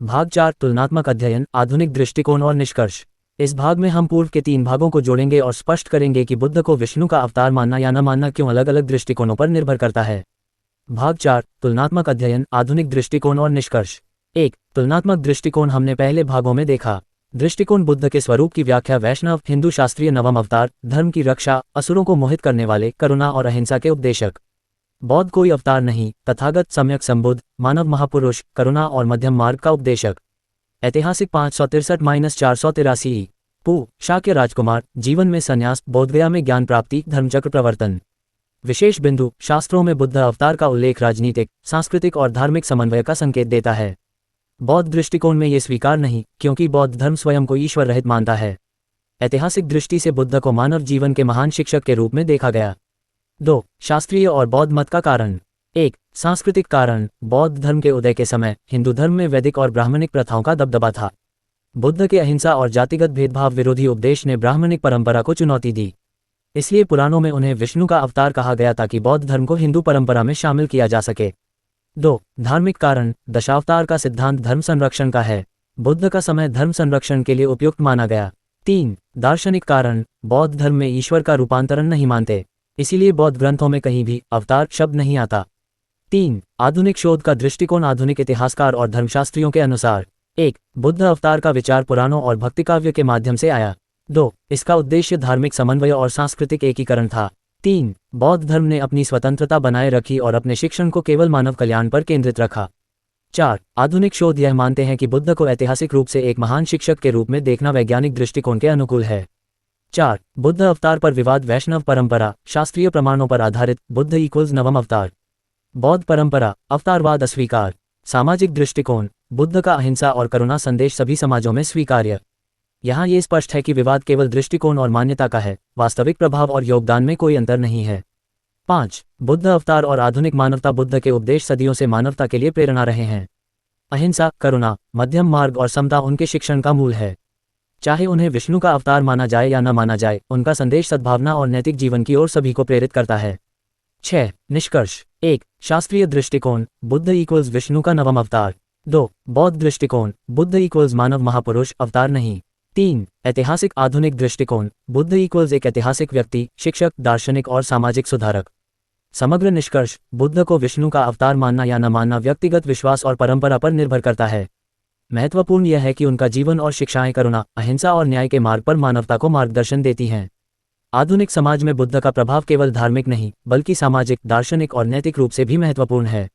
भाग 4 तुलनात्मक अध्ययन, आधुनिक दृष्टिकोण और निष्कर्ष। इस भाग में हम पूर्व के 3 भागों को जोड़ेंगे और स्पष्ट करेंगे कि बुद्ध को विष्णु का अवतार मानना या न मानना क्यों अलग अलग दृष्टिकोणों पर निर्भर करता है। भाग 4 तुलनात्मक अध्ययन, आधुनिक दृष्टिकोण और निष्कर्ष। 1 तुलनात्मक दृष्टिकोण हमने पहले भागों में देखा। दृष्टिकोण बुद्ध के स्वरूप की व्याख्या, वैष्णव हिंदू शास्त्रीय नवम अवतार, धर्म की रक्षा, असुरों को मोहित करने वाले, करुणा और अहिंसा के उपदेशक। बौद्ध कोई अवतार नहीं, तथागत, सम्यक संबुद्ध, मानव महापुरुष, करुणा और मध्यम मार्ग का उपदेशक। ऐतिहासिक 563-483 पू शाक्य राजकुमार, जीवन में संन्यास, बोधगया में ज्ञान प्राप्ति, धर्मचक्र प्रवर्तन। विशेष बिंदु, शास्त्रों में बुद्ध अवतार का उल्लेख राजनीतिक, सांस्कृतिक और धार्मिक समन्वय का संकेत देता है। बौद्ध दृष्टिकोण में ये स्वीकार नहीं, क्योंकि बौद्ध धर्म स्वयं को ईश्वर रहित मानता है। ऐतिहासिक दृष्टि से बुद्ध को मानव जीवन के महान शिक्षक के रूप में देखा गया। 2 शास्त्रीय और बौद्ध मत का कारण। 1 सांस्कृतिक कारण, बौद्ध धर्म के उदय के समय हिंदू धर्म में वैदिक और ब्राह्मणिक प्रथाओं का दबदबा था। बुद्ध के अहिंसा और जातिगत भेदभाव विरोधी उपदेश ने ब्राह्मणिक परंपरा को चुनौती दी। इसलिए पुराणों में उन्हें विष्णु का अवतार कहा गया ताकि बौद्ध धर्म को हिंदू परंपरा में शामिल किया जा सके। 2 धार्मिक कारण, दशावतार का सिद्धांत धर्म संरक्षण का है। बुद्ध का समय धर्म संरक्षण के लिए उपयुक्त माना गया। 3 दार्शनिक कारण, बौद्ध धर्म में ईश्वर का रूपांतरण नहीं मानते, इसीलिए बौद्ध ग्रंथों में कहीं भी अवतार शब्द नहीं आता। 3 आधुनिक शोध का दृष्टिकोण, आधुनिक इतिहासकार और धर्मशास्त्रियों के अनुसार 1 बुद्ध अवतार का विचार पुराणों और भक्तिकाव्य के माध्यम से आया। 2 इसका उद्देश्य धार्मिक समन्वय और सांस्कृतिक एकीकरण था। 3 बौद्ध धर्म ने अपनी स्वतंत्रता बनाए रखी और अपने शिक्षण को केवल मानव कल्याण पर केंद्रित रखा। 4 आधुनिक शोध यह मानते हैं कि बुद्ध को ऐतिहासिक रूप से एक महान शिक्षक के रूप में देखना वैज्ञानिक दृष्टिकोण के अनुकूल है। 4 बुद्ध अवतार पर विवाद, वैष्णव परंपरा, शास्त्रीय प्रमाणों पर आधारित, बुद्ध इक्वल्स नवम अवतार। बौद्ध परंपरा, अवतारवाद अस्वीकार। सामाजिक दृष्टिकोण, बुद्ध का अहिंसा और करुणा संदेश सभी समाजों में स्वीकार्य। यहाँ ये स्पष्ट है कि विवाद केवल दृष्टिकोण और मान्यता का है, वास्तविक प्रभाव और योगदान में कोई अंतर नहीं है। 5 बुद्ध अवतार और आधुनिक मानवता, बुद्ध के उपदेश सदियों से मानवता के लिए प्रेरणा रहे हैं। अहिंसा, करुणा, मध्यम मार्ग और समता उनके शिक्षण का मूल है। चाहे उन्हें विष्णु का अवतार माना जाए या न माना जाए, उनका संदेश सद्भावना और नैतिक जीवन की ओर सभी को प्रेरित करता है। 6 निष्कर्ष। 1 शास्त्रीय दृष्टिकोण, बुद्ध इक्वल्स विष्णु का नवम अवतार। 2 बौद्ध दृष्टिकोण, बुद्ध इक्वल्स मानव महापुरुष, अवतार नहीं। 3 ऐतिहासिक आधुनिक दृष्टिकोण, बुद्ध इक्वल्स एक ऐतिहासिक व्यक्ति, शिक्षक, दार्शनिक और सामाजिक सुधारक। समग्र निष्कर्ष, बुद्ध को विष्णु का अवतार मानना या न मानना व्यक्तिगत विश्वास और परंपरा पर निर्भर करता है। महत्वपूर्ण यह है कि उनका जीवन और शिक्षाएं करुणा, अहिंसा और न्याय के मार्ग पर मानवता को मार्गदर्शन देती हैं। आधुनिक समाज में बुद्ध का प्रभाव केवल धार्मिक नहीं, बल्कि सामाजिक, दार्शनिक और नैतिक रूप से भी महत्वपूर्ण है।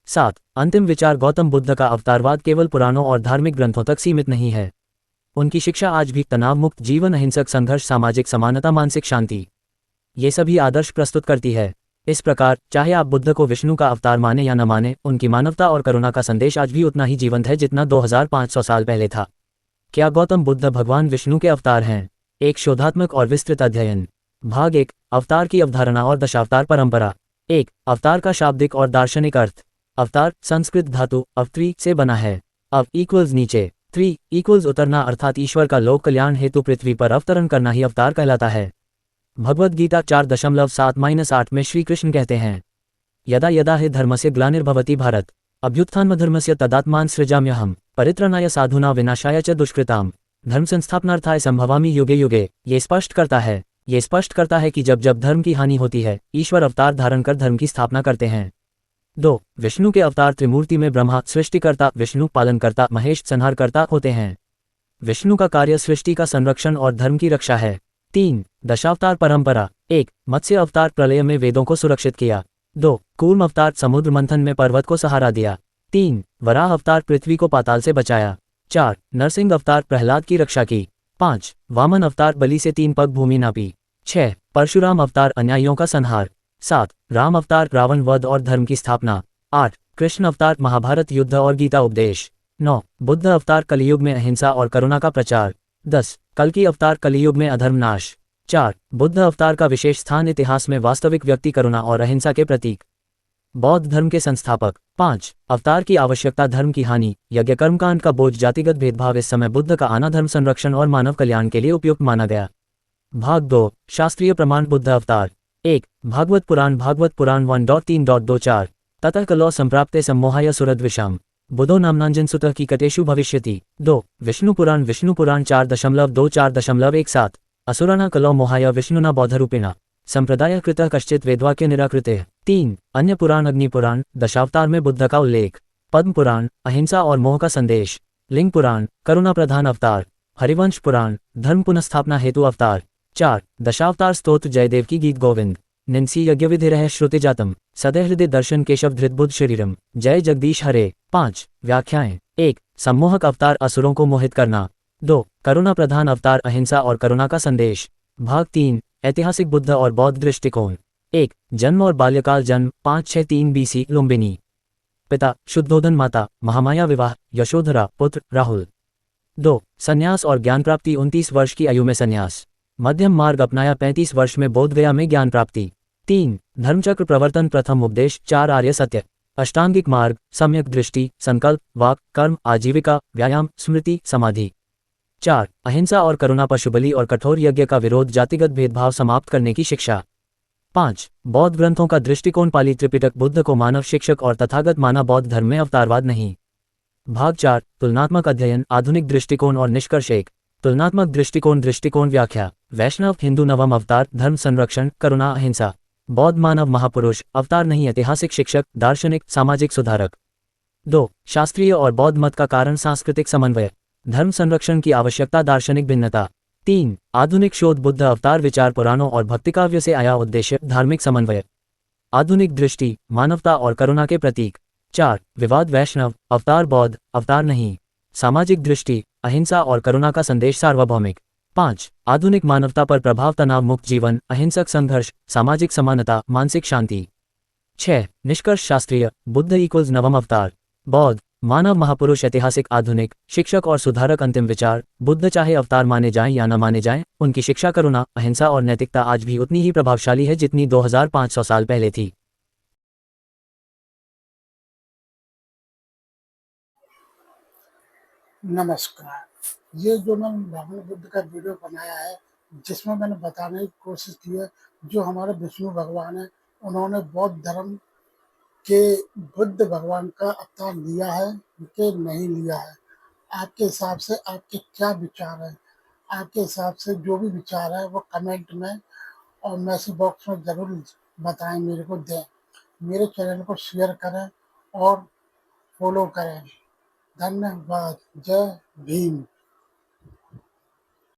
7 अंतिम विचार, गौतम बुद्ध का अवतारवाद केवल पुराणों और धार्मिक ग्रंथों तक सीमित नहीं है। उनकी शिक्षा आज भी तनाव मुक्त जीवन, अहिंसक संघर्ष, सामाजिक समानता, मानसिक शांति, ये सभी आदर्श प्रस्तुत करती है। इस प्रकार चाहे आप बुद्ध को विष्णु का अवतार माने या न माने, उनकी मानवता और करुणा का संदेश आज भी उतना ही जीवंत है जितना 2500 साल पहले था। क्या गौतम बुद्ध भगवान विष्णु के अवतार हैं? एक शोधात्मक और विस्तृत अध्ययन। भाग 1 अवतार की अवधारणा और दशावतार परंपरा। 1 अवतार का शाब्दिक और दार्शनिक अर्थ। अवतार संस्कृत धातु अवत्री से बना है। अव इक्वल्स नीचे, 3 इक्वल्स उतरना, अर्थात ईश्वर का लोक कल्याण हेतु पृथ्वी पर अवतरण करना ही अवतार कहलाता है। भगवद गीता 4.7-8 में श्री कृष्ण कहते हैं, यदा यदा हि धर्मस्य ग्लानिर्भवति भारत अभ्युत्थानमधर्मस्य तदात्मान सृजाम्यहम् परित्राणाय साधूनां विनाशाय च दुष्कृताम् धर्म संस्थापनार्थाय संभवामि युगे युगे। ये स्पष्ट करता है कि जब जब धर्म की हानि होती है, ईश्वर अवतार धारण कर धर्म की स्थापना करते हैं। 2 विष्णु के अवतार त्रिमूर्ति में ब्रह्मा सृष्टिकर्ता, विष्णु पालनकर्ता, महेश संहारकर्ता होते हैं। विष्णु का कार्य सृष्टि का संरक्षण और धर्म की रक्षा है। 3 दशावतार परंपरा। 1 मत्स्य अवतार, प्रलय में वेदों को सुरक्षित किया। 2 कूर्म अवतार, समुद्र मंथन में पर्वत को सहारा दिया। 3 वराह अवतार, पृथ्वी को पाताल से बचाया। 4 नरसिंह अवतार, प्रहलाद की रक्षा की। 5 वामन अवतार, बलि से 3 पग भूमि नापी। 6 परशुराम अवतार, अन्यायियों का संहार। 7 राम अवतार, रावण वध और धर्म की स्थापना। 8 कृष्ण अवतार, महाभारत युद्ध और गीता उपदेश। 9 बुद्ध अवतार, कलियुग में अहिंसा और करुणा का प्रचार। 10 कल्कि अवतार, कलियुग में अधर्म नाश। 4 बुद्ध अवतार का विशेष स्थान, इतिहास में वास्तविक व्यक्ति, करुणा और अहिंसा के प्रतीक, बौद्ध धर्म के संस्थापक। 5 अवतार की आवश्यकता, धर्म की हानि, यज्ञ कर्मकांड का बोझ, जातिगत भेदभाव। इस समय बुद्ध का आना धर्म संरक्षण और मानव कल्याण के लिए उपयुक्त माना गया। भाग 2 शास्त्रीय प्रमाण, बुद्ध अवतार। 1 भागवत पुराण 1.3.24 ततः कलो संप्राप्ते सम्मोहाय सुरद्विषाम बुधो नाम्नांजन सुतः की कटेषु भविष्यति। 2 विष्णु पुराण 4.2.17 असुराना कलौ मोहाय विष्णुना बौद्धरूपिणा संप्रदाय कृतः कश्चित वेदवाक्य निराकृते। 3 अन्य पुराण अग्नि पुराण दशावतार में बुद्ध का उल्लेख। पद्म पुराण अहिंसा और मोह का संदेश। लिंग पुराण करुणा प्रधान अवतार। हरिवंश पुराण धर्म पुनഃस्थापना हेतु अवतार। 4 दशावतार स्तोत्र जयदेव की गीत गोविंद। निंसी यज्ञविधिरह श्रुतिजातम सदैहृदय दर्शन केशव धृत बुद्ध शरीरम जय जगदीश हरे। 5 व्याख्याएं। 1 सम्मोहक अवतार असुरों को मोहित करना। 2 करुणा प्रधान अवतार अहिंसा और करुणा का संदेश। भाग 3 ऐतिहासिक बुद्ध और बौद्ध दृष्टिकोण। 1 जन्म और बाल्यकाल जन्म 563 BC लुम्बिनी। पिता शुद्धोधन माता महामाया विवाह यशोधरा पुत्र राहुल। 2 संन्यास और ज्ञान प्राप्ति 29 वर्ष की आयु में संन्यास। मध्यम मार्ग अपनाया 35 वर्ष में बोधगया में ज्ञान प्राप्ति। 3 धर्मचक्र प्रवर्तन प्रथम उपदेश 4 आर्य सत्य। अष्टांगिक मार्ग सम्यक दृष्टि संकल्प वाक कर्म आजीविका व्यायाम स्मृति समाधि। 4 अहिंसा और करुणा पशुबलि और कठोर यज्ञ का विरोध जातिगत भेदभाव समाप्त करने की शिक्षा। 5 बौद्ध ग्रंथों का दृष्टिकोण पाली त्रिपिटक बुद्ध को मानव शिक्षक और तथागत माना बौद्ध धर्म में अवतारवाद नहीं। भाग 4 तुलनात्मक अध्ययन आधुनिक दृष्टिकोण और निष्कर्ष। 1 तुलनात्मक दृष्टिकोण व्याख्या। वैष्णव हिंदू नवम अवतार धर्म संरक्षण करुणा अहिंसा। बौद्ध मानव महापुरुष अवतार नहीं ऐतिहासिक शिक्षक दार्शनिक सामाजिक सुधारक। 2 शास्त्रीय और बौद्ध मत का कारण सांस्कृतिक समन्वय धर्म संरक्षण की आवश्यकता दार्शनिक भिन्नता। 3 आधुनिक शोध बुद्ध अवतार विचार पुराणों और भक्तिकाव्य से आया उद्देश्य धार्मिक समन्वय। आधुनिक दृष्टि मानवता और करुणा के प्रतीक। 4 विवाद वैष्णव अवतार बौद्ध अवतार नहीं। सामाजिक दृष्टि अहिंसा और करुणा का संदेश सार्वभौमिक। 5 आधुनिक मानवता पर प्रभाव तनाव मुक्त जीवन अहिंसक संघर्ष सामाजिक समानता मानसिक शांति। 6 निष्कर्ष शास्त्रीय बुद्ध इक्वल्स नवम अवतार बौद्ध मानव महापुरुष ऐतिहासिक आधुनिक शिक्षक और सुधारक अंतिम विचार बुद्ध चाहे अवतार माने जाएं या न माने जाएं उनकी शिक्षा करुणा अहिंसा और नैतिकता आज भी उतनी ही प्रभावशाली है जितनी 2500 साल पहले थी। नमस्कार। ये जो मैंने भगवान बुद्ध का वीडियो बनाया है जिसमें मैंने बताने की कोशिश की है जो हमारे विष्णु भगवान है उन्होंने बौद्ध धर्म के बुद्ध भगवान का अवतार लिया है कि नहीं लिया है। आपके हिसाब से आपके क्या विचार है? आपके हिसाब से जो भी विचार है वो कमेंट में और मैसेज बॉक्स में ज़रूर बताएं, मेरे को दें। मेरे चैनल को शेयर करें और फॉलो करें। धन्यवाद। जय भीम।